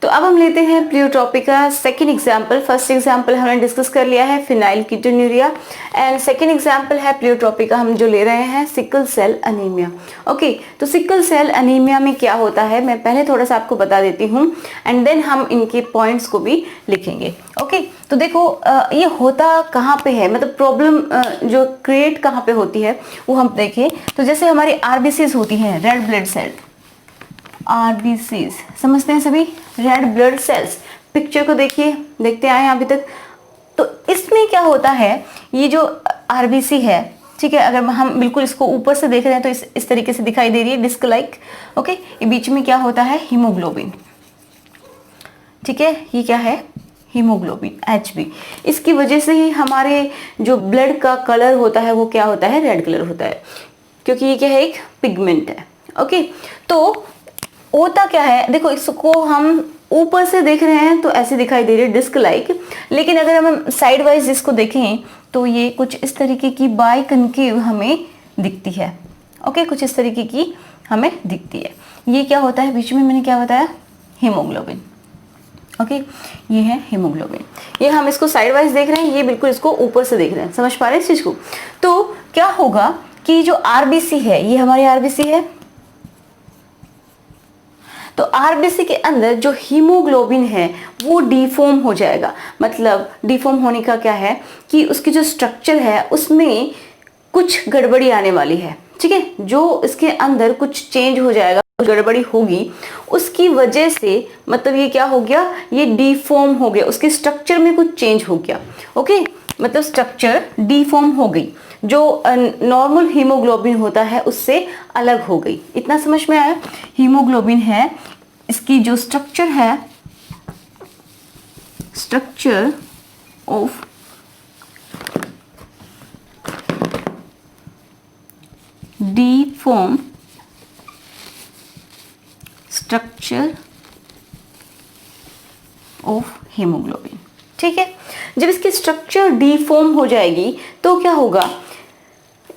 तो अब हम लेते हैं प्लियोट्रॉपी का सेकेंड एग्जाम्पल। फर्स्ट एग्जाम्पल हमने डिस्कस कर लिया है फिनाइलकीटोन्यूरिया, एंड सेकेंड एग्जाम्पल है प्लियोट्रॉपी का हम जो ले रहे हैं सिकल सेल अनीमिया। ओके, तो सिकल सेल अनीमिया में क्या होता है मैं पहले थोड़ा सा आपको बता देती हूँ, एंड देन हम इनके पॉइंट्स को भी लिखेंगे। ओके, तो देखो ये होता कहाँ पे है, मतलब प्रॉब्लम जो क्रिएट कहाँ पे होती है वो हम देखें। तो जैसे हमारी आरबीसीज होती हैं, रेड ब्लड सेल, आरबीसीज समझते हैं सभी, रेड ब्लड सेल्स। पिक्चर को देखिए, देखते आए हैं अभी तक। तो इसमें क्या होता है, ये जो आरबीसी है, ठीक है, अगर हम बिल्कुल इसको ऊपर से देख रहे हैं तो इस तरीके से दिखाई दे रही है, डिस्क लाइक। ओके, ये बीच में क्या होता है, हीमोग्लोबिन। ठीक है, ये क्या है, हीमोग्लोबिन HB। इसकी वजह से ही हमारे जो ब्लड का कलर होता है वो क्या होता है, रेड कलर होता है, क्योंकि ये क्या है, एक पिगमेंट है। ओके, तो होता क्या है, देखो इसको हम ऊपर से देख रहे हैं तो ऐसे दिखाई दे रही है डिस्क लाइक, लेकिन अगर हम साइड वाइज इसको देखें तो ये कुछ इस तरीके की बाई कनकेव हमें दिखती है। ओके, कुछ इस तरीके की हमें दिखती है। ये क्या होता है, बीच में मैंने क्या बताया, हीमोग्लोबिन। ओके, ये है हीमोग्लोबिन। ये हम इसको साइड वाइज देख रहे हैं, ये बिल्कुल इसको ऊपर से देख रहे हैं, समझ पा रहे हैं इस चीज को। तो क्या होगा कि जो आरबीसी है, ये हमारी आरबीसी है, तो आरबीसी के अंदर जो हीमोग्लोबिन है वो डिफॉर्म हो जाएगा। मतलब डिफॉर्म होने का क्या है कि उसकी जो स्ट्रक्चर है उसमें कुछ गड़बड़ी आने वाली है। ठीक है, जो इसके अंदर कुछ चेंज हो जाएगा, गड़बड़ी होगी, उसकी वजह से मतलब ये क्या हो गया, ये डिफॉर्म हो गया, उसके स्ट्रक्चर में कुछ चेंज हो गया। ओके, मतलब स्ट्रक्चर डिफॉर्म हो गई, जो नॉर्मल हीमोग्लोबिन होता है उससे अलग हो गई। इतना समझ में आया। हीमोग्लोबिन है, इसकी जो स्ट्रक्चर है, structure of deform structure of haemoglobin. ठीक है, जब इसकी स्ट्रक्चर डिफॉर्म हो जाएगी तो क्या होगा,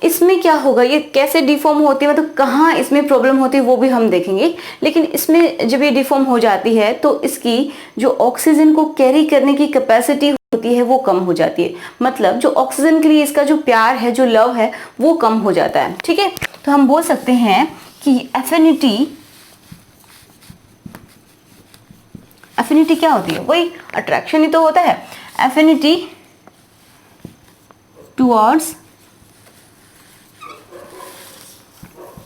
इसमें क्या होगा, ये कैसे डिफॉर्म होती है, मतलब कहाँ इसमें प्रॉब्लम होती है वो भी हम देखेंगे। लेकिन इसमें जब ये डिफॉर्म हो जाती है तो इसकी जो ऑक्सीजन को कैरी करने की कैपेसिटी होती है वो कम हो जाती है। मतलब जो ऑक्सीजन के लिए इसका जो प्यार है, जो लव है, वो कम हो जाता है। ठीक है, तो हम बोल सकते हैं कि एफिनिटी क्या होती है, वही अट्रैक्शन ही तो होता है। Affinity towards,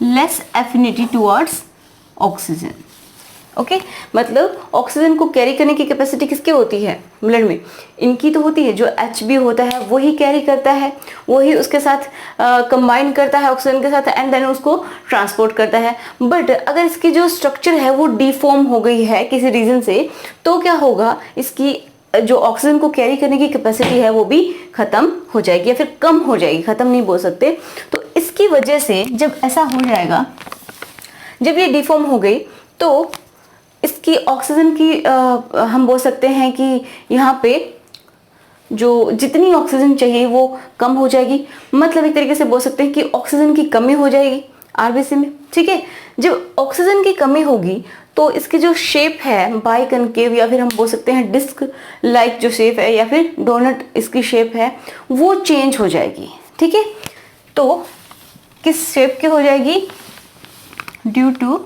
less affinity towards oxygen. Okay, मतलब ऑक्सीजन को कैरी करने की कैपेसिटी किसकी होती है, ब्लड में, इनकी तो होती है। जो HB होता है वही कैरी करता है, वही उसके साथ कंबाइन करता है ऑक्सीजन के साथ, एंड देन उसको ट्रांसपोर्ट करता है। बट अगर इसकी जो स्ट्रक्चर है वो डिफॉर्म हो गई है किसी रीजन से, तो क्या होगा, इसकी जो ऑक्सीजन को कैरी करने की कैपेसिटी है वो भी खत्म हो जाएगी, या फिर कम हो जाएगी, खत्म नहीं बोल सकते। तो इसकी वजह से जब ऐसा हो जाएगा, जब ये डिफॉर्म हो गई, तो इसकी ऑक्सीजन की हम बोल सकते हैं कि यहाँ पे जो जितनी ऑक्सीजन चाहिए वो कम हो जाएगी। मतलब एक तरीके से बोल सकते हैं कि ऑक्सीजन की कमी हो जाएगी आरबीसी में। ठीक है, जब ऑक्सीजन की कमी होगी तो इसकी जो शेप है बाई कनकेव, या फिर हम बोल सकते हैं डिस्क लाइक जो शेप है, या फिर डोनट इसकी शेप है, वो चेंज हो जाएगी। ठीक है, तो किस शेप की हो जाएगी, ड्यू टू,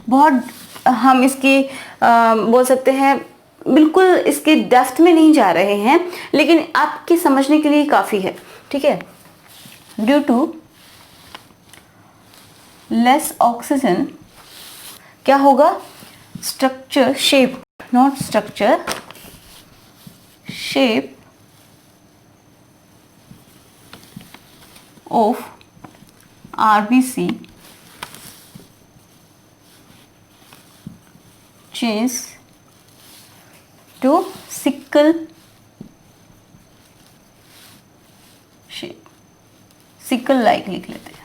बहुत हम इसकी बोल सकते हैं, बिल्कुल इसके डेप्थ में नहीं जा रहे हैं, लेकिन आपके समझने के लिए काफ़ी है। ठीक है, ड्यू टू लेस ऑक्सीजन क्या होगा, structure, shape, not structure, shape of RBC change to sickle shape, sickle like लिख लेते हैं।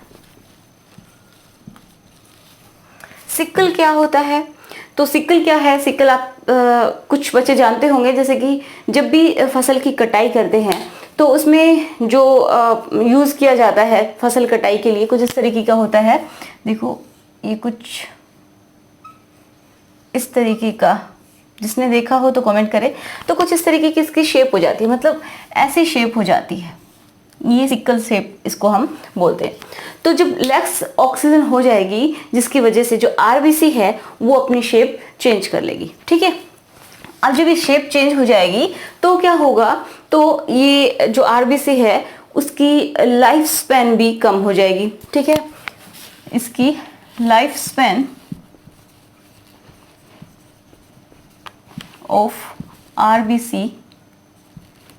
सिकल क्या होता है, तो सिकल क्या है, सिकल आप कुछ बच्चे जानते होंगे, जैसे कि जब भी फसल की कटाई करते हैं तो उसमें जो यूज़ किया जाता है फसल कटाई के लिए, कुछ इस तरीके का होता है। देखो ये कुछ इस तरीके का, जिसने देखा हो तो कमेंट करे, तो कुछ इस तरीके की इसकी शेप हो जाती है, मतलब ऐसी शेप हो जाती है, ये सिकल शेप इसको हम बोलते हैं। तो जब लेस ऑक्सीजन हो जाएगी जिसकी वजह से जो आरबीसी है वो अपनी शेप चेंज कर लेगी, ठीक है। अब जब ये शेप चेंज हो जाएगी तो क्या होगा, तो ये जो आरबीसी है उसकी लाइफ स्पैन भी कम हो जाएगी, ठीक है। इसकी life span of RBC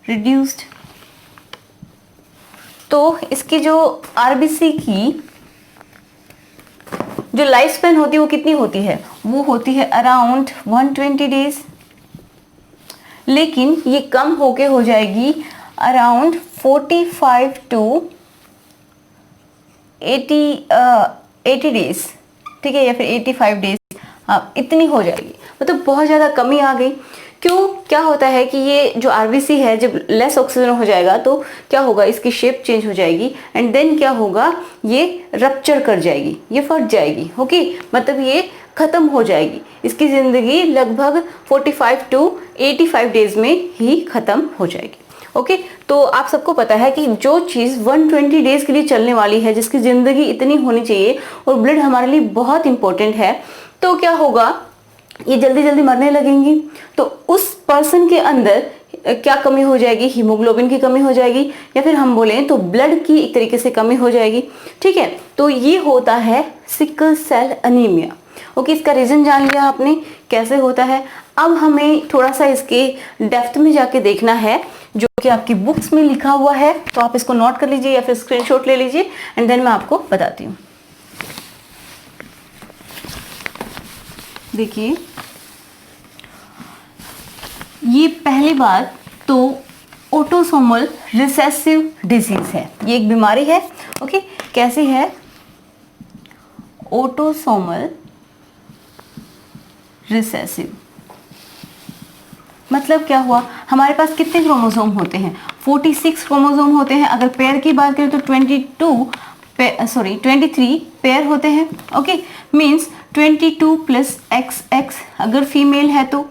reduced. तो इसकी जो आरबीसी की जो लाइफ स्पैन होती है वो कितनी होती है, वो होती है अराउंड 120 डेज, लेकिन ये कम होके हो जाएगी अराउंड 45 टू 80 डेज, ठीक है, या फिर 85 डेज, हाँ इतनी हो जाएगी, मतलब बहुत ज़्यादा कमी आ गई। क्यों, क्या होता है कि ये जो आरबीसी है जब लेस ऑक्सीजन हो जाएगा तो क्या होगा, इसकी शेप चेंज हो जाएगी एंड देन क्या होगा, ये रप्चर कर जाएगी, ये फट जाएगी, ओके, मतलब ये खत्म हो जाएगी, इसकी ज़िंदगी लगभग 45 टू 85 डेज में ही खत्म हो जाएगी, ओके। तो आप सबको पता है कि जो चीज़ 120 डेज के लिए चलने वाली है, जिसकी ज़िंदगी इतनी होनी चाहिए, और ब्लड हमारे लिए बहुत इंपॉर्टेंट है, तो क्या होगा, ये जल्दी जल्दी मरने लगेंगी। तो उस पर्सन के अंदर क्या कमी हो जाएगी, हीमोग्लोबिन की कमी हो जाएगी, या फिर हम बोलें तो ब्लड की एक तरीके से कमी हो जाएगी, ठीक है। तो ये होता है सिकल सेल अनीमिया, ओके। इसका रीजन जान लिया आपने कैसे होता है। अब हमें थोड़ा सा इसके डेप्थ में जाके देखना है, जो कि आपकी बुक्स में लिखा हुआ है, तो आप इसको नोट कर लीजिए या फिर स्क्रीनशॉट ले लीजिए एंड देन मैं आपको बताती हूँ। देखिए, ये पहली बात तो ऑटोसोमल रिसेसिव डिजीज है, ये एक बीमारी है, ओके। कैसी है, ऑटोसोमल रिसेसिव, मतलब क्या हुआ, हमारे पास कितने क्रोमोसोम होते हैं, 46 क्रोमोसोम होते हैं। अगर पेयर की बात करें तो 23 पेयर होते हैं, ओके। मीन्स 22 प्लस XX अगर फीमेल है तो,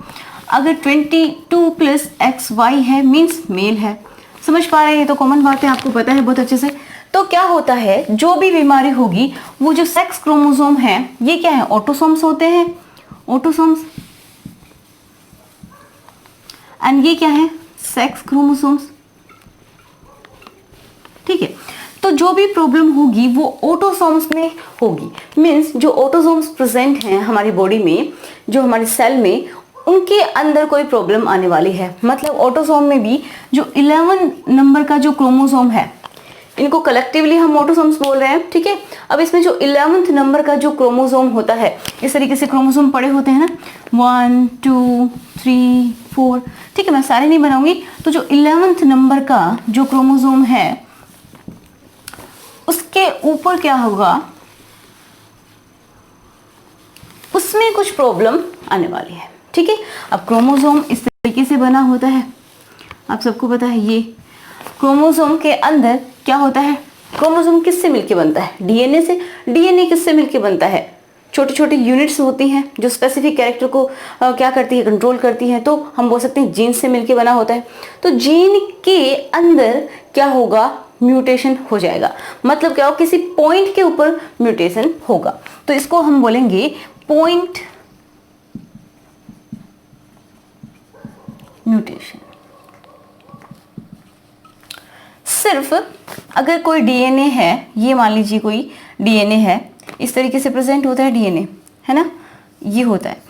अगर 22 प्लस XY है मीन्स मेल है। समझ पा रहे हैं, ये तो कॉमन बात है, आपको पता है बहुत अच्छे से। तो क्या होता है, जो भी बीमारी होगी वो जो सेक्स क्रोमोसोम है ये क्या है, ऑटोसोम्स होते हैं, ऑटोसोम्स, एंड ये क्या है, सेक्स क्रोमोसोम्स, ठीक है। तो जो भी प्रॉब्लम होगी वो ऑटोसोम्स में होगी। मीन्स जो ऑटोसोम्स प्रेजेंट हैं हमारी बॉडी में, जो हमारे सेल में, उनके अंदर कोई प्रॉब्लम आने वाली है। मतलब ऑटोसोम में भी जो 11 नंबर का जो क्रोमोसोम है, इनको कलेक्टिवली हम ऑटोसोम्स बोल रहे हैं, ठीक है। अब इसमें जो 11th नंबर का जो क्रोमोसोम होता है, इस तरीके से क्रोमोसोम पड़े होते हैं ना, 1 2 3 4, ठीक है, मैं सारे नहीं बनाऊंगी। तो जो 11th नंबर का जो क्रोमोसोम है उसके ऊपर क्या होगा, उसमें कुछ प्रॉब्लम आने वाली है, ठीक है। अब क्रोमोसोम इस तरीके से बना होता है, आप सबको पता है। ये क्रोमोसोम के अंदर क्या होता है, क्रोमोसोम किससे मिलके बनता है, डीएनए से। डीएनए किससे मिलके बनता है, छोटी छोटी यूनिट्स होती हैं जो स्पेसिफिक कैरेक्टर को क्या करती है, कंट्रोल करती हैं। तो हम बोल सकते हैं जीन से मिलके बना होता है। तो जीन के अंदर क्या होगा, म्यूटेशन हो जाएगा। मतलब क्या हो, किसी पॉइंट के ऊपर म्यूटेशन होगा, तो इसको हम बोलेंगे पॉइंट म्यूटेशन। सिर्फ अगर कोई डीएनए है, ये मान लीजिए कोई डीएनए है, इस तरीके से प्रेजेंट होता है डीएनए, है ना, ये होता है।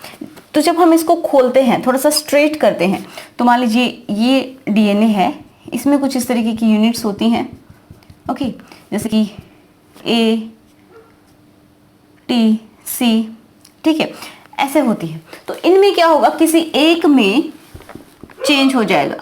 तो जब हम इसको खोलते हैं, थोड़ा सा स्ट्रेट करते हैं, तो मान लीजिए ये डीएनए है, इसमें कुछ इस तरीके की यूनिट्स होती हैं, ओके, जैसे कि A T C, ठीक है, ऐसे होती है। तो इनमें क्या होगा, किसी एक में चेंज हो जाएगा,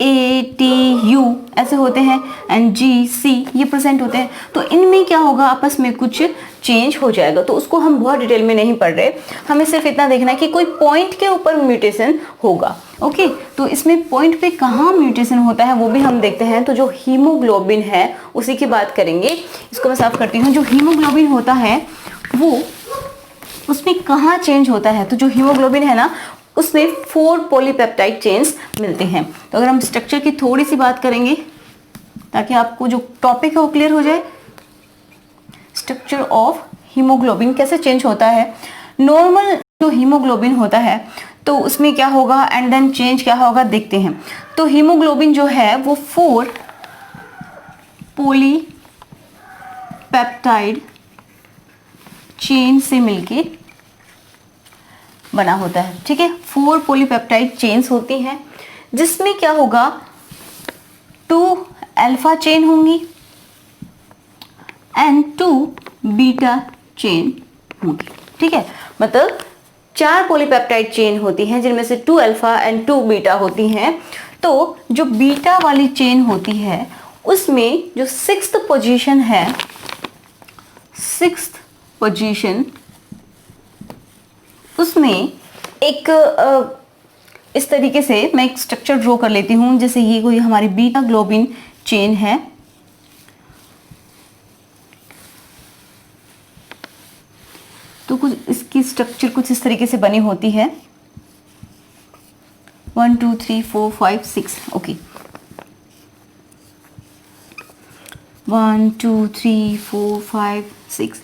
A T U ऐसे होते हैं एंड G C ये प्रेजेंट होते हैं। तो इनमें क्या होगा, आपस में कुछ चेंज हो जाएगा। तो उसको हम बहुत डिटेल में नहीं पढ़ रहे, हमें सिर्फ इतना देखना है कि कोई पॉइंट के ऊपर म्यूटेशन होगा, ओके। तो इसमें पॉइंट पे कहाँ म्यूटेशन होता है वो भी हम देखते हैं। तो जो हीमोग्लोबिन है उसी की बात करेंगे। इसको मैं साफ करती हूँ। जो हीमोग्लोबिन होता है वो उसमें कहाँ चेंज होता है? तो जो हीमोग्लोबिन है ना, उसमें 4 पॉलीपेप्टाइड चेन्स मिलते हैं। तो अगर हम स्ट्रक्चर की थोड़ी सी बात करेंगे ताकि आपको जो टॉपिक है वो क्लियर हो जाए। स्ट्रक्चर ऑफ हीमोग्लोबिन कैसे चेंज होता है? नॉर्मल जो हीमोग्लोबिन होता है तो उसमें क्या होगा एंड देन चेंज क्या होगा देखते हैं। तो हीमोग्लोबिन जो है वो 4 पॉलीपेप्टाइड चेन से मिलके बना होता है, ठीक है। 4 पॉलीपेप्टाइड चेन्स होती हैं जिसमें क्या होगा 2 अल्फा चेन होंगी एंड 2 बीटा चेन होंगी, ठीक है। मतलब 4 पॉलीपेप्टाइड चेन होती हैं जिनमें से 2 अल्फा एंड 2 बीटा होती हैं। तो जो बीटा वाली चेन होती है उसमें जो 6th पोजीशन है, 6th पोजीशन, उसमें एक इस तरीके से मैं एक स्ट्रक्चर ड्रॉ कर लेती हूं। जैसे ये कोई हमारी बीटा ग्लोबिन चेन है, तो कुछ इसकी स्ट्रक्चर कुछ इस तरीके से बनी होती है। 1 2 3 4 5 6, ओके। 1 2 3 4 5 6।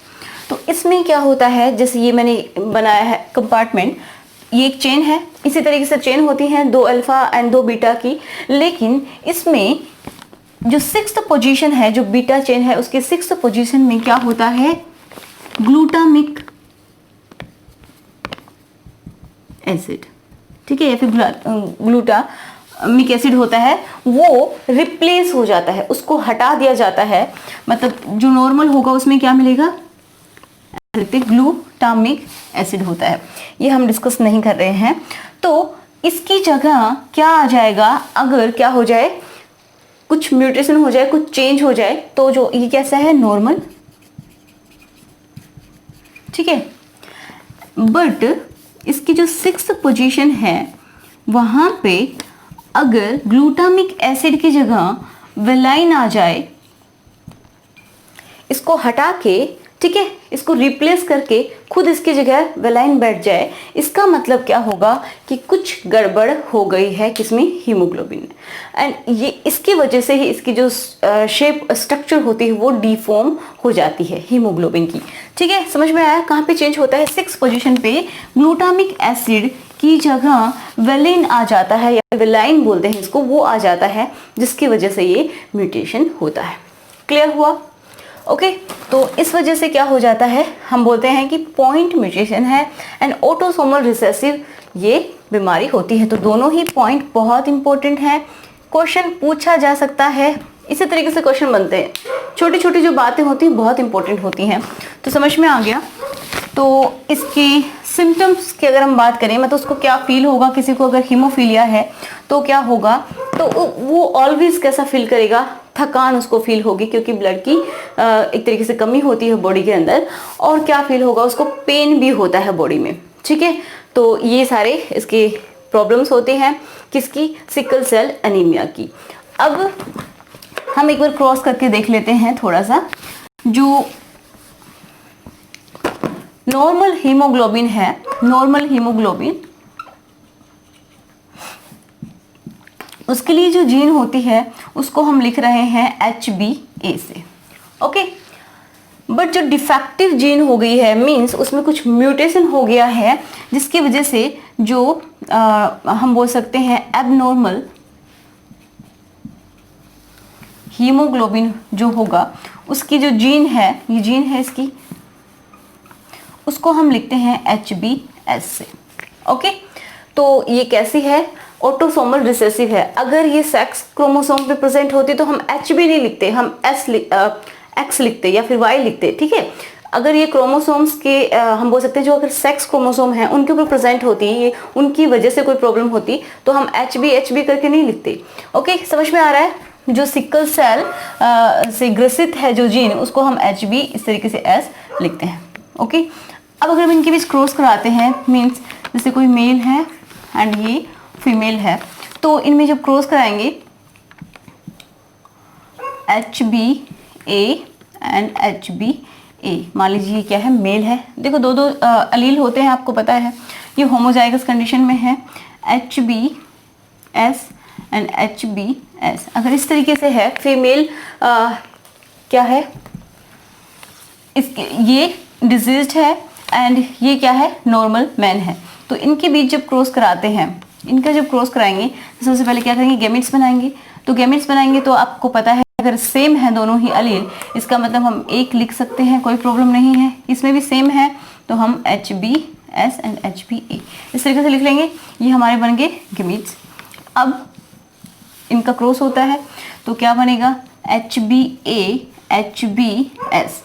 तो इसमें क्या होता है, जैसे ये मैंने बनाया है कंपार्टमेंट, ये एक चेन है, इसी तरीके से चेन होती हैं 2 अल्फा एंड 2 बीटा की। लेकिन इसमें जो 6th पोजीशन है, जो बीटा चेन है, उसके 6th पोजीशन में क्या होता है, ग्लूटामिक एसिड, ठीक है, या फिर ग्लूटामिक एसिड होता है, वो रिप्लेस हो जाता है, उसको हटा दिया जाता है। मतलब जो नॉर्मल होगा उसमें क्या मिलेगा, ग्लूटामिक एसिड होता है। ये हम डिस्कस नहीं कर रहे हैं। तो इसकी जगह क्या आ जाएगा, अगर क्या हो जाए, कुछ म्यूटेशन हो जाए, कुछ चेंज हो जाए, तो जो ये कैसा है, नॉर्मल, ठीक है। बट इसकी जो 6th पोजीशन है वहां पे अगर ग्लूटामिक एसिड की जगह वेलाइन आ जाए, इसको हटा के, ठीक है, इसको रिप्लेस करके खुद इसकी जगह वेलाइन बैठ जाए, इसका मतलब क्या होगा कि कुछ गड़बड़ हो गई है किसमें, हीमोग्लोबिन में। एंड ये इसकी वजह से ही इसकी जो शेप स्ट्रक्चर होती है वो डिफॉर्म हो जाती है हीमोग्लोबिन की, ठीक है। समझ में आया कहाँ पे चेंज होता है? 6th पोजीशन पे ग्लूटामिक एसिड की जगह वेलिन आ जाता है, या वेलाइन बोलते हैं इसको, वो आ जाता है, जिसकी वजह से ये म्यूटेशन होता है। क्लियर हुआ? ओके, तो इस वजह से क्या हो जाता है, हम बोलते हैं कि पॉइंट म्यूटेशन है एंड ऑटोसोमल रिसेसिव ये बीमारी होती है। तो दोनों ही पॉइंट बहुत इंपॉर्टेंट है, क्वेश्चन पूछा जा सकता है, इसी तरीके से क्वेश्चन बनते हैं। छोटी छोटी जो बातें होती हैं बहुत इंपॉर्टेंट होती हैं। तो समझ में आ गया? तो इसके सिम्टम्स की अगर हम बात करें, मतलब उसको क्या फील होगा, किसी को अगर हीमोफीलिया है तो क्या होगा, तो वो ऑलवेज कैसा फील करेगा, थकान उसको फील होगी, क्योंकि ब्लड की एक तरीके से कमी होती है बॉडी के अंदर। और क्या फील होगा, उसको पेन भी होता है बॉडी में, ठीक है। तो ये सारे इसके प्रॉब्लम्स होते हैं किसकी, सिकल सेल एनीमिया की। अब हम एक बार क्रॉस करके देख लेते हैं थोड़ा सा। जो नॉर्मल हीमोग्लोबिन है, नॉर्मल हीमोग्लोबिन, उसके लिए जो जीन होती है उसको हम लिख रहे हैं HbA से, ओके। बट जो डिफेक्टिव जीन हो गई है, मींस उसमें कुछ म्यूटेशन हो गया है, जिसकी वजह से जो हम बोल सकते हैं एबनॉर्मल हीमोग्लोबिन जो होगा, उसकी जो जीन है, ये जीन है इसकी, उसको हम लिखते हैं HbS से, ओके। तो ये कैसी है, ऑटोसोमल रिसेसिव है। अगर ये सेक्स क्रोमोसोम पे प्रेजेंट होती तो हम HB नहीं लिखते, हम X लिखते या फिर Y लिखते, ठीक है। अगर ये क्रोमोसोम्स के हम बोल सकते हैं जो अगर सेक्स क्रोमोसोम है उनके ऊपर प्रेजेंट होती, ये उनकी वजह से कोई प्रॉब्लम होती, तो हम HB करके नहीं लिखते, ओके। समझ में आ रहा है? जो सिकल सेल से ग्रसित है जो जीन, उसको हम HB इस तरीके से S लिखते हैं, ओके। अब अगर हम इनके बीच क्रॉस कराते हैं, मीन्स जैसे कोई मेल है एंड ये फीमेल है, तो इनमें जब क्रॉस कराएंगे HbA एंड HbA, मान लीजिए ये क्या है, मेल है। देखो दो दो अलील होते हैं, आपको पता है। ये होमोजाइगस कंडीशन में है, HBS एंड HBS। अगर इस तरीके से है, फीमेल क्या है, इसके ये डिजीज्ड है एंड ये क्या है, नॉर्मल मैन है। तो इनके बीच जब क्रॉस कराते हैं, इनका जब क्रॉस कराएंगे तो सबसे पहले क्या करेंगे, गैमेट्स बनाएंगे। तो गैमेट्स बनाएंगे तो आपको पता है अगर सेम है दोनों ही अलील, इसका मतलब हम एक लिख सकते हैं, कोई प्रॉब्लम नहीं है। इसमें भी सेम है तो हम HBS एंड HBA इस तरीके से लिख लेंगे। ये हमारे बन गए गैमेट्स। अब इनका क्रॉस होता है तो क्या बनेगा, HBA HBS।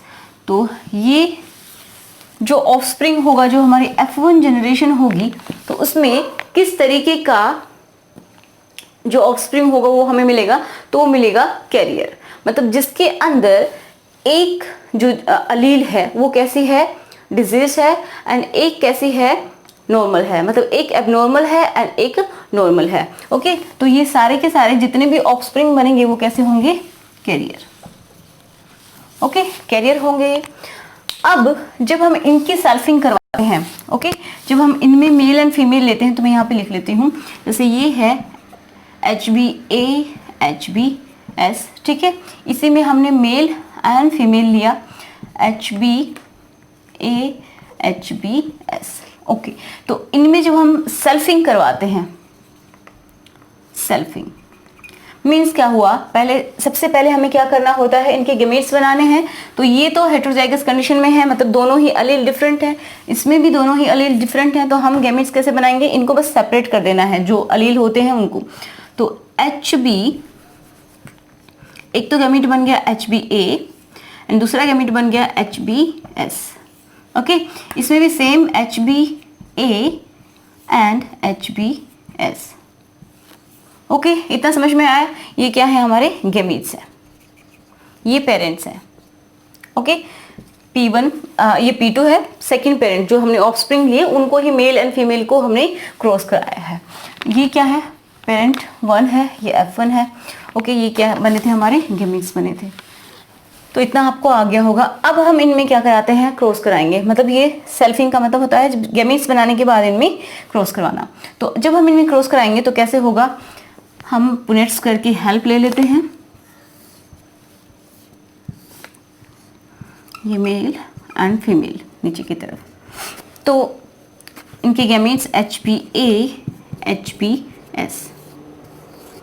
तो ये जो ऑफस्प्रिंग होगा, जो हमारी F1 जनरेशन होगी, तो उसमें किस तरीके का जो ऑफस्प्रिंग होगा वो हमें मिलेगा, तो वो मिलेगा कैरियर। मतलब जिसके अंदर एक जो अलील है वो कैसी है, डिजीज है, एंड एक कैसी है, नॉर्मल है। मतलब एक एबनॉर्मल है एंड एक नॉर्मल है। ओके, तो ये सारे के सारे जितने भी ऑफस्प्रिंग बनेंगे वो कैसे होंगे, कैरियर। ओके, कैरियर होंगे। अब जब हम इनकी सेल्फिंग करवाते हैं, ओके, जब हम इनमें मेल एंड फीमेल लेते हैं, तो मैं यहाँ पे लिख लेती हूँ, जैसे ये है HBA HBS, ठीक है। इसी में हमने मेल एंड फीमेल लिया, HBA HBS। ओके, तो इनमें जब हम सेल्फिंग करवाते हैं, सेल्फिंग मीन्स क्या हुआ, पहले सबसे पहले हमें क्या करना होता है, इनके गैमेट्स बनाने हैं। तो ये तो हेटेरोजाइगस कंडीशन में है, मतलब दोनों ही अलील डिफरेंट है, इसमें भी दोनों ही अलील डिफरेंट हैं। तो हम गैमेट्स कैसे बनाएंगे, इनको बस सेपरेट कर देना है, जो अलील होते हैं उनको। तो HB, एक तो गैमेट बन गया HBA एंड दूसरा गैमेट बन गया HBS। ओके, इसमें भी same HBA and HBS। Okay, इतना समझ में आया। ये क्या है, हमारे गैमीट्स है, ये पेरेंट्स हैं। ओके, P1 ये P2 है, सेकंड पेरेंट जो हमने ऑफस्प्रिंग लिए उनको ही मेल एंड फीमेल को हमने क्रॉस कराया है। ये क्या है, पेरेंट 1 है, ये F1 है। ओके, ये क्या बने थे, हमारे गैमीट्स बने थे। तो इतना आपको आ गया होगा। अब हम इनमें क्या कराते हैं, क्रॉस कराएंगे। मतलब ये सेल्फिंग का मतलब होता है गैमीट्स बनाने के बाद इनमें क्रॉस करवाना। तो जब हम इनमें क्रॉस कराएंगे तो कैसे होगा, हम पुनेट स्क्वायर की हेल्प ले लेते हैं। ये मेल एंड फीमेल नीचे की तरफ, तो इनके गैमेट्स HBA HBS।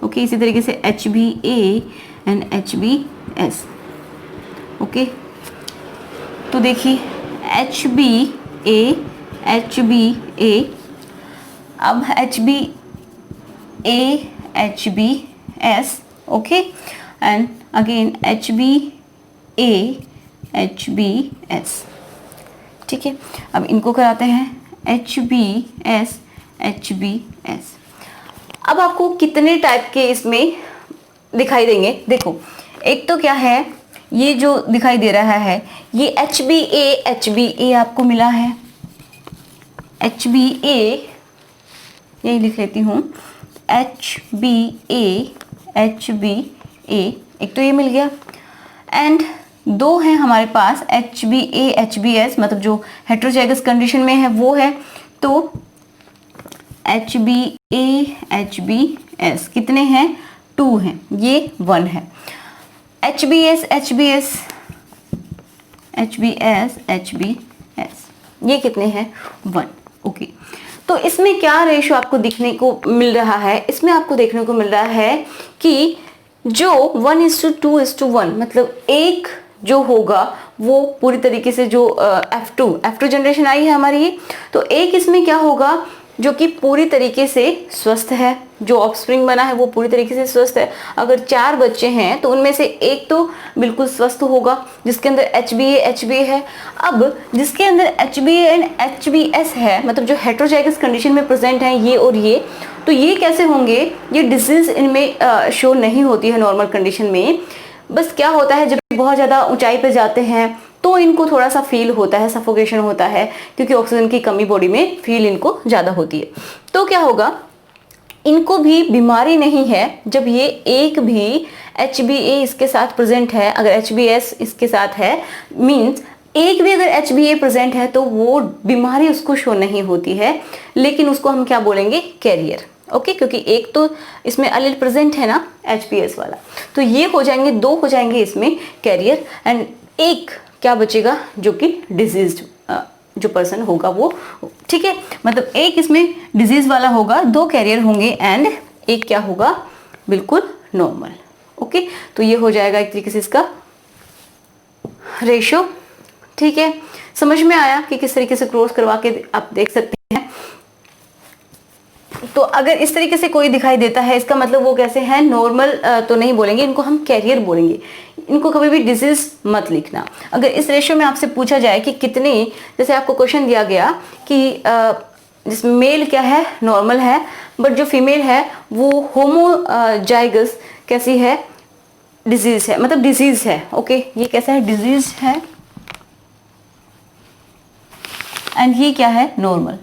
ओके, इसी तरीके से HBA एंड HBS। ओके, तो देखिए HBA HBA, अब HBA HBS, okay, and again HBA HBS, ठीक है। अब इनको कराते हैं HBS HBS। अब आपको कितने टाइप के इसमें दिखाई देंगे, देखो एक तो क्या है, ये जो दिखाई दे रहा है ये HBA HBA आपको मिला है, HBA यही लिख लेती हूँ, HBA HBA, एक तो ये मिल गया। एंड दो हैं हमारे पास HBA HBS, मतलब जो हेटेरोजाइगस कंडीशन में है वो है। तो HBA HBS कितने हैं, 2 हैं, ये 1 है। HBS HBS HBS HBS ये कितने हैं, 1। ओके, तो इसमें क्या रेशो आपको दिखने को मिल रहा है, इसमें आपको देखने को मिल रहा है कि जो 1:2:1, मतलब एक जो होगा वो पूरी तरीके से जो F2 जनरेशन आई है हमारी ये, तो एक इसमें क्या होगा जो कि पूरी तरीके से स्वस्थ है, जो ऑफस्प्रिंग बना है वो पूरी तरीके से स्वस्थ है। अगर 4 बच्चे हैं तो उनमें से एक तो बिल्कुल स्वस्थ होगा जिसके अंदर HBA HBA है। अब जिसके अंदर HBA एंड HBS है, मतलब जो हेटेरोजाइगस कंडीशन में प्रेजेंट हैं ये और ये, तो ये कैसे होंगे, ये डिजीज इनमें शो नहीं होती है नॉर्मल कंडीशन में। बस क्या होता है, जब बहुत ज़्यादा ऊंचाई पर जाते हैं तो इनको थोड़ा सा फील होता है, सफोकेशन होता है, क्योंकि ऑक्सीजन की कमी बॉडी में फील इनको ज़्यादा होती है। तो क्या होगा, इनको भी बीमारी नहीं है जब ये एक भी HBA इसके साथ प्रेजेंट है, अगर HBS इसके साथ है मीन्स एक भी अगर HbA प्रेजेंट है तो वो बीमारी उसको शो नहीं होती है, लेकिन उसको हम क्या बोलेंगे, कैरियर। ओके, क्योंकि एक तो इसमें अलील प्रेजेंट है ना HbS वाला, तो ये हो जाएंगे, 2 हो जाएंगे इसमें कैरियर, एंड एक क्या बचेगा जो कि डिजीज जो पर्सन होगा वो, ठीक है, मतलब एक इसमें डिजीज वाला होगा, 2 कैरियर होंगे एंड एक क्या होगा, बिल्कुल नॉर्मल। ओके, तो ये हो जाएगा एक तरीके से इसका रेशियो। ठीक है, समझ में आया कि किस तरीके से क्रॉस करवा के आप देख सकते हैं। तो अगर इस तरीके से कोई दिखाई देता है, इसका मतलब वो कैसे हैं, नॉर्मल तो नहीं बोलेंगे, इनको हम कैरियर बोलेंगे। इनको कभी भी डिजीज मत लिखना। अगर इस रेशियो में आपसे पूछा जाए कि कितने, जैसे आपको क्वेश्चन दिया गया कि जिसमें मेल क्या है, नॉर्मल है, बट जो फीमेल है वो होमोजाइगस कैसी है, डिजीज है, मतलब डिजीज है। ओके, ये कैसा है, डिजीज है, एंड ये क्या है, नॉर्मल।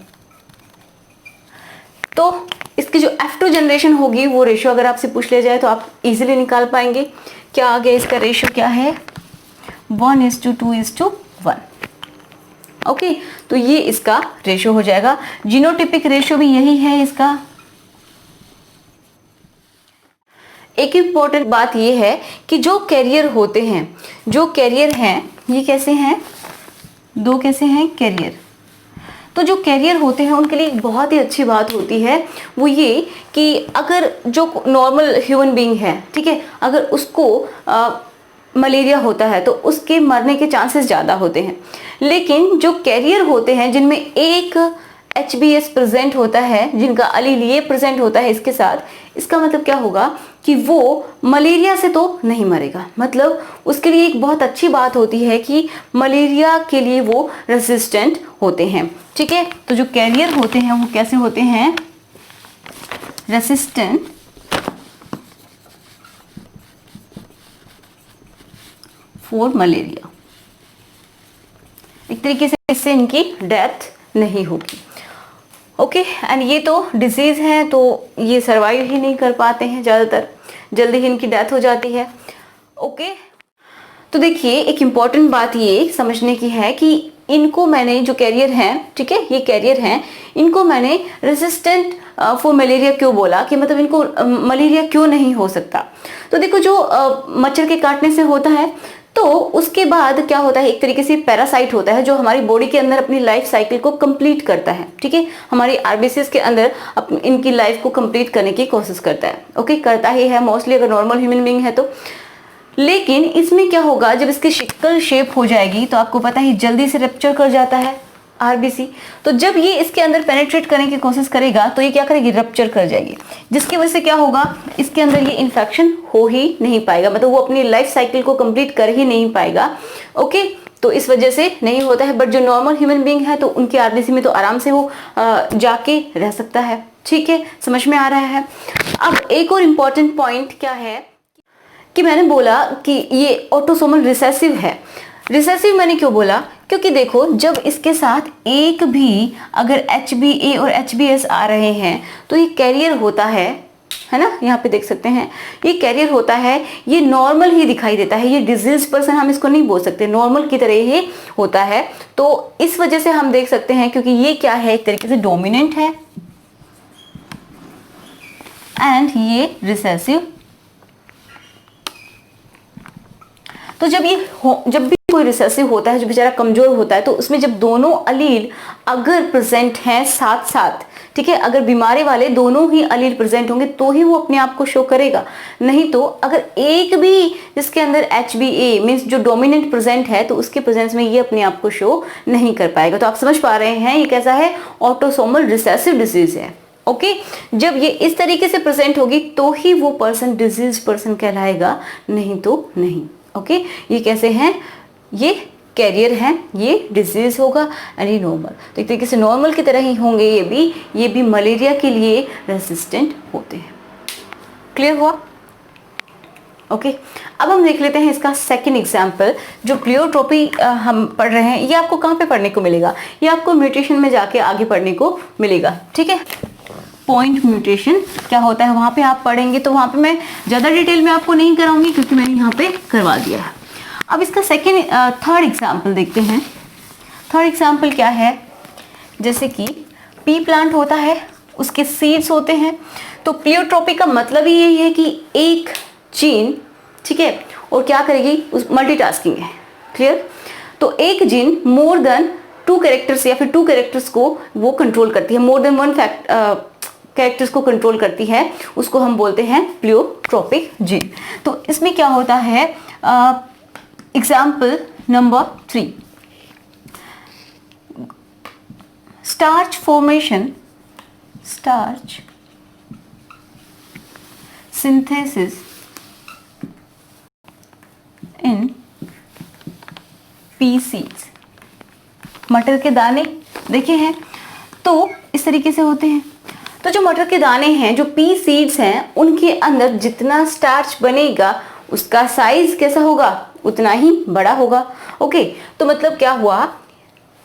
तो इसकी जो F2 जनरेशन होगी वो रेशियो अगर आपसे पूछ लिया जाए तो आप इजीली निकाल पाएंगे। क्या आ गया, इसका रेशियो क्या है, 1:2:1। ओके, तो ये इसका रेशियो हो जाएगा। जीनोटिपिक रेशियो भी यही है इसका। एक इंपॉर्टेंट बात ये है कि जो कैरियर होते हैं, जो कैरियर हैं, ये कैसे हैं, 2 कैसे हैं, कैरियर। तो जो कैरियर होते हैं उनके लिए एक बहुत ही अच्छी बात होती है वो ये कि अगर जो नॉर्मल ह्यूमन बीइंग है, ठीक है, अगर उसको मलेरिया होता है तो उसके मरने के चांसेस ज़्यादा होते हैं। लेकिन जो कैरियर होते हैं जिनमें एक HbS प्रेजेंट होता है, जिनका अलील ये प्रेजेंट होता है इसके साथ, इसका मतलब क्या होगा कि वो मलेरिया से तो नहीं मरेगा। मतलब उसके लिए एक बहुत अच्छी बात होती है कि मलेरिया के लिए वो रेसिस्टेंट होते हैं। ठीक है, तो जो कैरियर होते हैं वो कैसे होते हैं, रेसिस्टेंट फॉर मलेरिया। एक तरीके से इससे इनकी डेथ नहीं होगी। ओके, एंड ये तो डिजीज है तो ये सर्वाइव ही नहीं कर पाते हैं, ज़्यादातर जल्दी ही इनकी डेथ हो जाती है। ओके, तो देखिए एक इम्पॉर्टेंट बात ये समझने की है कि इनको मैंने, जो कैरियर हैं, ठीक है, ये कैरियर हैं, इनको मैंने रेसिस्टेंट फॉर मलेरिया क्यों बोला, कि मतलब इनको मलेरिया क्यों नहीं हो सकता। तो देखो जो मच्छर के काटने से होता है तो उसके बाद क्या होता है, एक तरीके से पैरासाइट होता है जो हमारी बॉडी के अंदर अपनी लाइफ साइकिल को कंप्लीट करता है। ठीक है, हमारी आरबीसीज के अंदर इनकी लाइफ को कंप्लीट करने की कोशिश करता है। ओके, करता ही है मोस्टली अगर नॉर्मल ह्यूमन बीइंग है तो। लेकिन इसमें क्या होगा, जब इसकी शिकल शेप हो जाएगी तो आपको पता ही जल्दी से रप्चर कर जाता है आरबीसी। तो जब ये इसके अंदर पेनिट्रेट करने की कोशिश करेगा तो ये क्या करेगी, रप्चर कर जाएगी, जिसकी वजह से क्या होगा, इसके अंदर ये इन्फेक्शन हो ही नहीं पाएगा, मतलब वो अपनी लाइफ साइकिल को कंप्लीट कर ही नहीं पाएगा। ओके, तो इस वजह से नहीं होता है। बट जो नॉर्मल ह्यूमन बीइंग है तो उनकी आरबीसी में तो आराम से वो जाके रह सकता है। ठीक है, समझ में आ रहा है। अब एक और इम्पॉर्टेंट पॉइंट क्या है कि मैंने बोला कि ये ऑटोसोमल रिसेसिव है। रिसेसिव मैंने क्यों बोला, क्योंकि देखो जब इसके साथ एक भी अगर HbA और HbS आ रहे हैं तो ये कैरियर होता है ना, यहाँ पे देख सकते हैं ये कैरियर होता है, ये नॉर्मल ही दिखाई देता है, ये डिजीज पर्सन हम इसको नहीं बोल सकते, नॉर्मल की तरह ही होता है। तो इस वजह से हम देख सकते हैं, क्योंकि ये क्या है, एक तरीके से डोमिनेंट है एंड ये रिसेसिव। तो जब भी कोई रिसेसिव होता है, जो बेचारा कमजोर होता है, तो उसमें जब दोनों अलील अगर प्रेजेंट हैं साथ साथ, ठीक है, अगर बीमारी वाले दोनों ही अलील प्रेजेंट होंगे तो ही वो अपने आप को शो करेगा। नहीं तो अगर एक भी जिसके अंदर HbA मीन्स जो डोमिनेंट प्रेजेंट है तो उसके प्रेजेंस में ये अपने आप को शो नहीं कर पाएगा। तो आप समझ पा रहे हैं ये कैसा है, ऑटोसोमल रिसेसिव डिजीज है। ओके, जब ये इस तरीके से प्रेजेंट होगी तो ही वो पर्सन डिजीज पर्सन कहलाएगा, नहीं तो नहीं। ओके, ये कैसे हैं, ये कैरियर हैं, ये डिजीज होगा एंड ये नॉर्मल। तो एक तरीके से नॉर्मल की तरह ही होंगे ये भी मलेरिया के लिए रेसिस्टेंट होते हैं। क्लियर हुआ? ओके, अब हम देख लेते हैं इसका सेकंड एग्जांपल। जो प्लियोट्रोपी हम पढ़ रहे हैं ये आपको कहाँ पे पढ़ने को मिलेगा, ये आपको म्यूटेशन में जाके आगे पढ़ने को मिलेगा। ठीक है, पॉइंट म्यूटेशन क्या होता है वहां पे आप पढ़ेंगे, तो वहां पे मैं ज्यादा डिटेल में आपको नहीं कराऊंगी क्योंकि मैंने यहाँ पे करवा दिया है। अब इसका थर्ड एग्जाम्पल देखते हैं। थर्ड एग्जाम्पल क्या है, जैसे कि पी प्लांट होता है, उसके सीड्स होते हैं। तो प्लियोट्रोपी का मतलब ही यही है कि एक जीन, ठीक है, और क्या करेगी, उस मल्टीटास्किंग है, क्लियर। तो एक जीन मोर देन 2 कैरेक्टर्स या फिर 2 कैरेक्टर्स को वो कंट्रोल करती है, मोर देन 1 कैरेक्टर्स को कंट्रोल करती है, उसको हम बोलते हैं प्लियोट्रोपिक जीन। तो इसमें क्या होता है, example number 3, starch formation, starch synthesis in P seeds. मटर के दाने देखे हैं, तो इस तरीके से होते हैं। तो जो मटर के दाने हैं, जो पी सीड्स हैं, उनके अंदर जितना स्टार्च बनेगा उसका साइज कैसा होगा, उतना ही बड़ा होगा। ओके, तो मतलब क्या हुआ,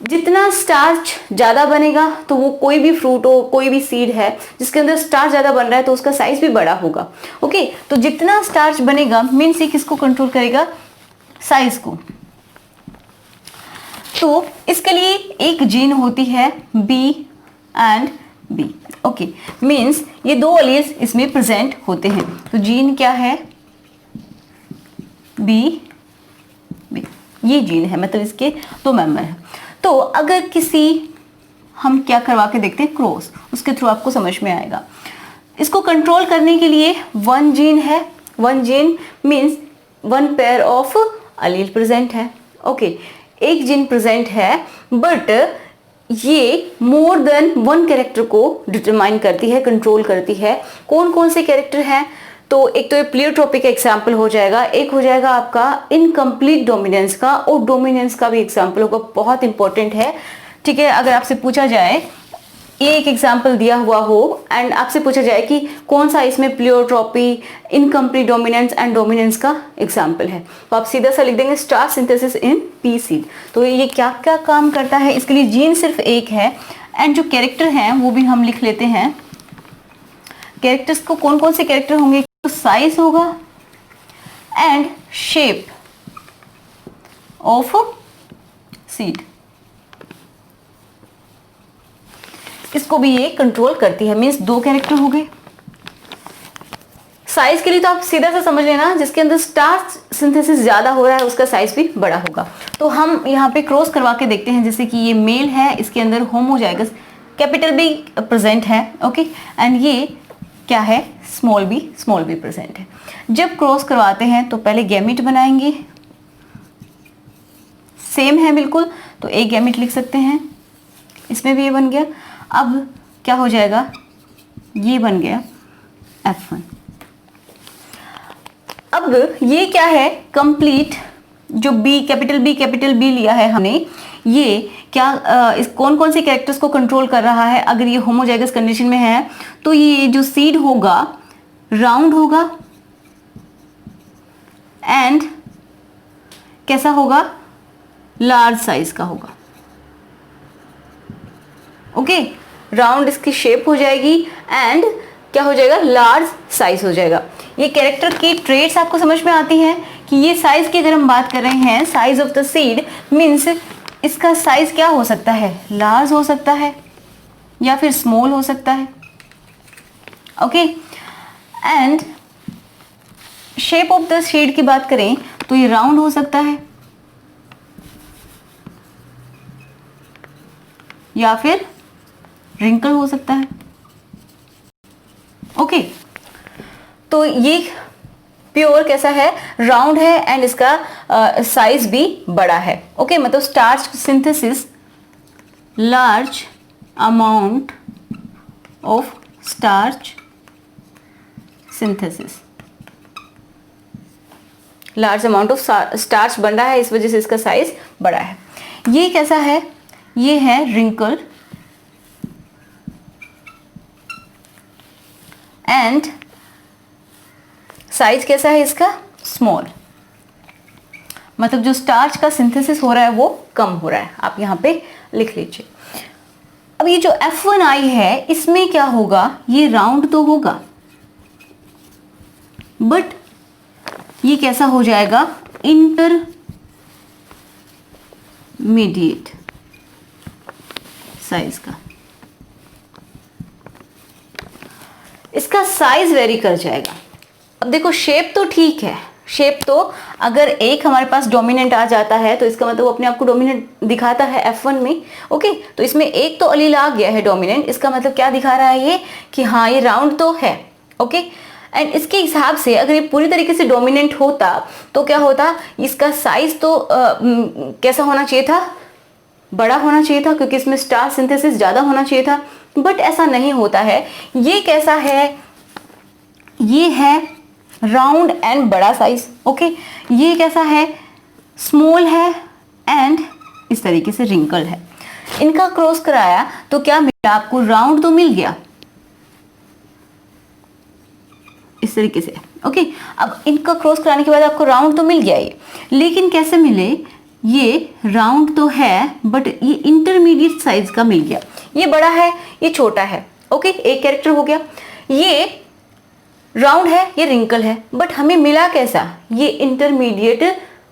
जितना स्टार्च ज़्यादा बनेगा तो वो कोई भी फ्रूट हो, कोई भी सीड है जिसके अंदर स्टार्च ज़्यादा बन रहा है तो उसका साइज भी बड़ा होगा। ओके, तो जितना स्टार्च बनेगा मीन्स ये किसको कंट्रोल करेगा, साइज को। तो इसके लिए एक जीन होती है B and B. Okay, means ये 2 एलील्स इसमें प्रेजेंट होते हैं। तो जीन क्या है, बी बी, ये जीन है, मतलब इसके 2 मेंबर हैं। तो अगर किसी, हम क्या करवा के देखते हैं, क्रॉस, उसके थ्रू आपको समझ में आएगा। इसको कंट्रोल करने के लिए 1 जीन है, 1 gene means 1 pair of allele present है। ओके, एक जीन प्रेजेंट है, बट ये मोर देन 1 कैरेक्टर को डिटरमाइन करती है, कंट्रोल करती है। कौन कौन से कैरेक्टर हैं, तो एक तो ये प्लियोट्रोपी का एग्जाम्पल हो जाएगा, एक हो जाएगा आपका इनकम्प्लीट डोमिनेंस का, और डोमिनेंस का भी एग्जाम्पल होगा, बहुत इंपॉर्टेंट है, ठीक है। अगर आपसे पूछा जाए, ये एक एग्जाम्पल दिया हुआ हो एंड आपसे पूछा जाए कि कौन सा इसमें pleiotropy, incomplete dominance and dominance का एग्जाम्पल है, तो आप सीधा सा लिख देंगे starch synthesis in P seed. तो ये क्या क्या काम करता है, इसके लिए जीन सिर्फ एक है, एंड जो कैरेक्टर हैं वो भी हम लिख लेते हैं। कैरेक्टर्स को कौन कौन से कैरेक्टर होंगे, तो साइज होगा एंड शेप ऑफ सीड, इसको भी ये कंट्रोल करती है। मीन्स 2 कैरेक्टर हो गए। साइज के लिए तो आप सीधा सा समझ लेना, जिसके अंदर स्टार्च सिंथेसिस ज्यादा हो रहा है उसका साइज भी बड़ा होगा। तो हम यहाँ पे क्रॉस करवा के देखते हैं, जैसे कि ये मेल है, इसके अंदर होमोजाइगस कैपिटल बी प्रेजेंट है, ओके, एंड ये क्या है, स्मॉल बी प्रेजेंट है। जब क्रॉस करवाते हैं तो पहले गैमेट बनाएंगे, सेम है बिल्कुल, तो एक गैमेट लिख सकते हैं, इसमें भी ये बन गया। अब क्या हो जाएगा, ये बन गया F1। अब ये क्या है, कंप्लीट, जो कैपिटल बी लिया है हमने, ये क्या इस कौन कौन से कैरेक्टर्स को कंट्रोल कर रहा है। अगर ये होमोजाइगस कंडीशन में है तो ये जो सीड होगा राउंड होगा एंड कैसा होगा, लार्ज साइज का होगा। ओके, राउंड इसकी शेप हो जाएगी एंड क्या हो जाएगा, लार्ज साइज हो जाएगा। ये कैरेक्टर की ट्रेट्स आपको समझ में आती हैं कि ये साइज की अगर हम बात कर रहे हैं, size of the seed means इसका साइज क्या हो सकता है, लार्ज हो सकता है या फिर स्मॉल हो सकता है। Okay, and shape of the seed की बात करें तो ये राउंड हो सकता है या फिर रिंकल हो सकता है। ओके, तो ये प्योर कैसा है, राउंड है एंड इसका साइज भी बड़ा है। ओके, मतलब starch synthesis, large amount of starch synthesis, large amount of starch बन रहा है, इस वजह से इसका साइज बड़ा है। ये कैसा है, ये है रिंकल एंड साइज कैसा है इसका, स्मॉल, मतलब जो स्टार्च का सिंथेसिस हो रहा है वो कम हो रहा है, आप यहां पे लिख लीजिए। अब ये जो F1I है इसमें क्या होगा, ये राउंड तो होगा बट ये कैसा हो जाएगा, इंटर इंटरमीडिएट साइज का, इसका साइज वेरी कर जाएगा। अब देखो शेप तो ठीक है, शेप तो अगर एक हमारे पास डोमिनेंट आ जाता है तो इसका मतलब वो अपने आप को डोमिनेंट दिखाता है F1 में। ओके, तो इसमें एक तो अलील आ गया है डोमिनेंट, इसका मतलब क्या दिखा रहा है ये कि हाँ ये राउंड तो है। ओके, एंड इसके हिसाब से अगर ये पूरी तरीके से डोमिनेंट होता तो क्या होता, इसका साइज तो कैसा होना चाहिए था, बड़ा होना चाहिए था, क्योंकि इसमें स्टार सिंथेसिस ज्यादा होना चाहिए था, बट ऐसा नहीं होता है। ये कैसा है, ये है राउंड एंड बड़ा साइज। ओके, ये कैसा है, स्मॉल है एंड इस तरीके से रिंकल है। इनका क्रॉस कराया तो क्या मिला आपको, राउंड तो मिल गया इस तरीके से। ओके, अब इनका क्रॉस कराने के बाद आपको राउंड तो मिल गया ये, लेकिन कैसे मिले, ये राउंड तो है बट ये इंटरमीडिएट साइज का मिल गया, ये बड़ा है ये छोटा है। ओके, एक कैरेक्टर हो गया, ये राउंड है ये रिंकल है, बट हमें मिला कैसा, ये इंटरमीडिएट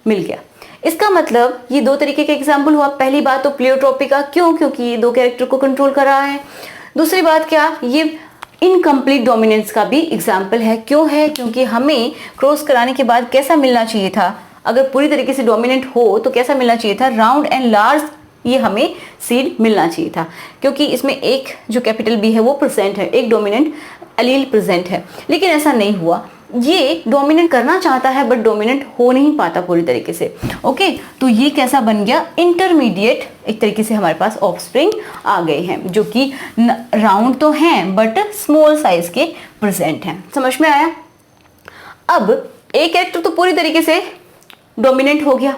मिल गया। इसका मतलब ये दो तरीके का एग्जाम्पल हुआ। पहली बात तो प्लियोट्रॉपी का, क्यों, क्योंकि ये दो कैरेक्टर को कंट्रोल कर रहा है। दूसरी बात क्या, ये इनकम्प्लीट डोमिनेंस का भी एग्जाम्पल है। क्यों है, क्योंकि हमें क्रॉस कराने के बाद कैसा मिलना चाहिए था, अगर पूरी तरीके से डोमिनेंट हो तो कैसा मिलना चाहिए था, राउंड एंड लार्ज ये हमें सीड मिलना चाहिए था, क्योंकि इसमें एक जो कैपिटल बी है वो प्रेजेंट है, एक डोमिनेंट अलील प्रेजेंट है, लेकिन ऐसा नहीं हुआ। ये डोमिनेंट करना चाहता है बट डोमिनेंट हो नहीं पाता पूरी तरीके से। ओके, तो ये कैसा बन गया, इंटरमीडिएट, एक तरीके से हमारे पास ऑफस्प्रिंग आ गए हैं जो कि राउंड तो हैं बट स्मॉल साइज के प्रेजेंट हैं। समझ में आया। अब एक कैरेक्टर तो पूरी तरीके से डोमिनेंट हो गया,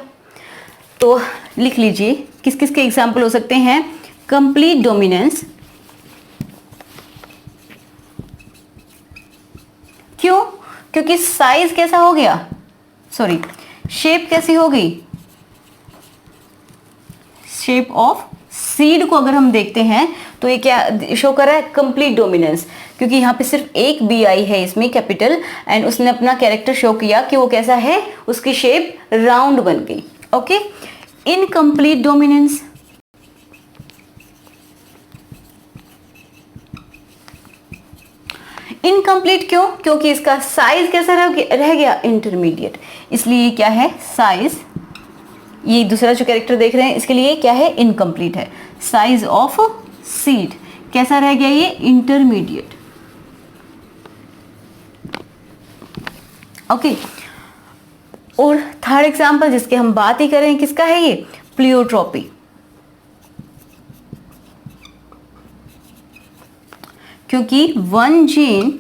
तो लिख लीजिए किस किस के एग्जाम्पल हो सकते हैं, कंप्लीट डोमिनेंस। क्यों, क्योंकि साइज कैसा हो गया, सॉरी शेप कैसी हो गई, शेप ऑफ सीड को अगर हम देखते हैं तो ये क्या शो कर रहा है, कंप्लीट डोमिनेंस, क्योंकि यहाँ पे सिर्फ एक बी आई है इसमें कैपिटल, एंड उसने अपना कैरेक्टर शो किया कि वो कैसा है, उसकी शेप राउंड बन गई। ओके, इनकम्प्लीट डोमिनेंस, इनकम्प्लीट क्यों, क्योंकि इसका साइज कैसा रह गया, इंटरमीडिएट, इसलिए क्या है, साइज, ये दूसरा जो कैरेक्टर देख रहे हैं इसके लिए क्या है, इनकम्प्लीट है। साइज ऑफ सीड कैसा रह गया, ये इंटरमीडिएट। ओके, और थर्ड एग्जांपल जिसके हम बात ही करें किसका है, ये प्लियोट्रॉपी, क्योंकि वन जीन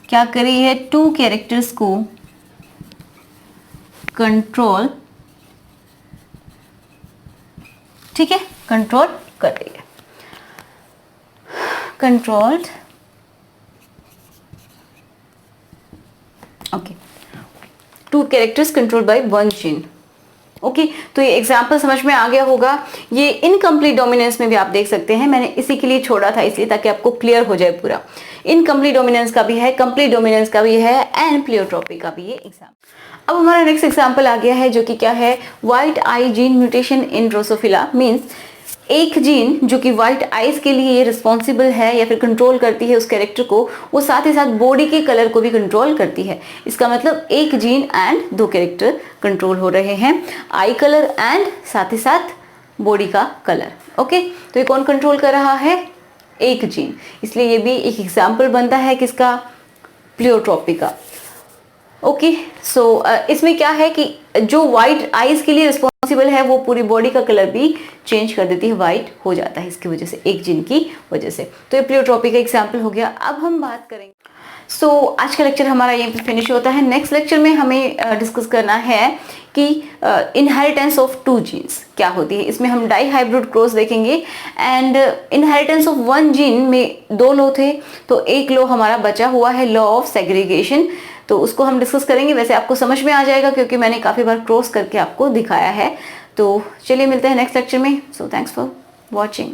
क्या कर रही है, टू कैरेक्टर्स को कंट्रोल, ठीक है, कंट्रोल कर रही है, controlled. Okay, two characters controlled by one gene. Okay, तो ये एग्जाम्पल समझ में आ गया होगा। ये इनकम्प्लीट डोमिनेंस में भी आप देख सकते हैं, मैंने इसी के लिए छोड़ा था इसलिए ताकि आपको क्लियर हो जाए पूरा। इनकम्प्लीट डोमिनेंस का भी है, कंप्लीट डोमिनेंस का भी है, एंड प्लियोट्रॉपी का भी ये एग्जाम्पल। अब हमारा नेक्स्ट एग्जाम्पल आ गया है जो कि क्या है, white I gene mutation in Drosophila. Means एक जीन जो कि व्हाइट आइज के लिए रिस्पॉन्सिबल है या फिर कंट्रोल करती है उस कैरेक्टर को, वो साथ ही साथ बॉडी के कलर को भी कंट्रोल करती है। इसका मतलब एक जीन एंड दो कैरेक्टर कंट्रोल हो रहे हैं, आई कलर एंड साथ ही साथ बॉडी का कलर। ओके, तो ये कौन कंट्रोल कर रहा है, एक जीन, इसलिए ये भी एक एग्जाम्पल बनता है किसका, प्लियोट्रॉपी का। ओके, सो इसमें क्या है कि जो व्हाइट आइज के लिए रिस्पॉन्सिबल है वो पूरी बॉडी का कलर भी चेंज कर देती है, व्हाइट हो जाता है इसकी वजह से, एक जीन की वजह से। तो ये प्लियोट्रॉपी का एग्जाम्पल हो गया। अब हम बात करेंगे, आज का लेक्चर हमारा यहीं पे फिनिश होता है। नेक्स्ट लेक्चर में हमें डिस्कस करना है कि इनहेरिटेंस ऑफ टू जीन्स क्या होती है। इसमें हम डाई हाइब्रिड क्रॉस देखेंगे, and inheritance of one gene में दो लॉ थे, तो एक लॉ हमारा बचा हुआ है, लॉ ऑफ सेग्रीगेशन, तो उसको हम डिस्कस करेंगे। वैसे आपको समझ में आ जाएगा क्योंकि मैंने काफ़ी बार क्रॉस करके आपको दिखाया है। तो चलिए मिलते हैं नेक्स्ट लेक्चर में। So thanks for watching.